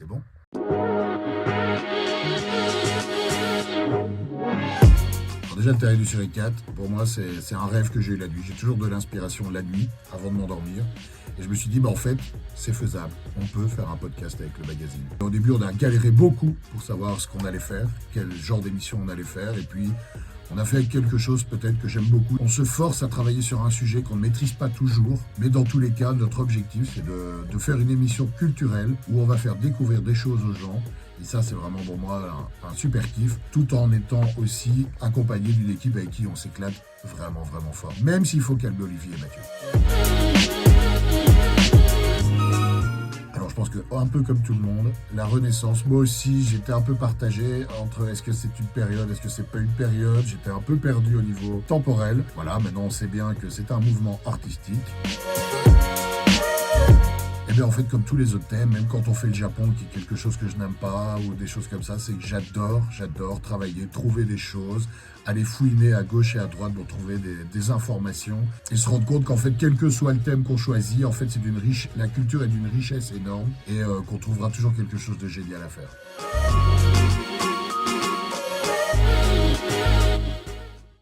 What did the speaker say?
C'est bon. Alors déjà, le Terrier du Série 4, pour moi, c'est un rêve que j'ai eu la nuit. J'ai toujours de l'inspiration la nuit, avant de m'endormir. Et je me suis dit, en fait, c'est faisable. On peut faire un podcast avec le magazine. Au début, on a galéré beaucoup pour savoir ce qu'on allait faire, quel genre d'émission on allait faire. Et puis, on a fait quelque chose peut-être que j'aime beaucoup. On se force à travailler sur un sujet qu'on ne maîtrise pas toujours. Mais dans tous les cas, notre objectif, c'est de faire une émission culturelle où on va faire découvrir des choses aux gens. Et ça, c'est vraiment pour moi un super kiff, tout en étant aussi accompagné d'une équipe avec qui on s'éclate vraiment, vraiment fort. Même s'il faut calmer Olivier et Mathieu. Alors je pense que, un peu comme tout le monde, la Renaissance, moi aussi, j'étais un peu partagé entre est-ce que c'est une période, est-ce que c'est pas une période. J'étais un peu perdu au niveau temporel. Voilà, maintenant on sait bien que c'est un mouvement artistique. Et bien en fait, comme tous les autres thèmes, même quand on fait le Japon, qui est quelque chose que je n'aime pas, ou des choses comme ça, c'est que j'adore travailler, trouver des choses, aller fouiner à gauche et à droite pour trouver des informations, et se rendre compte qu'en fait, quel que soit le thème qu'on choisit, en fait, la culture est d'une richesse énorme, et qu'on trouvera toujours quelque chose de génial à faire.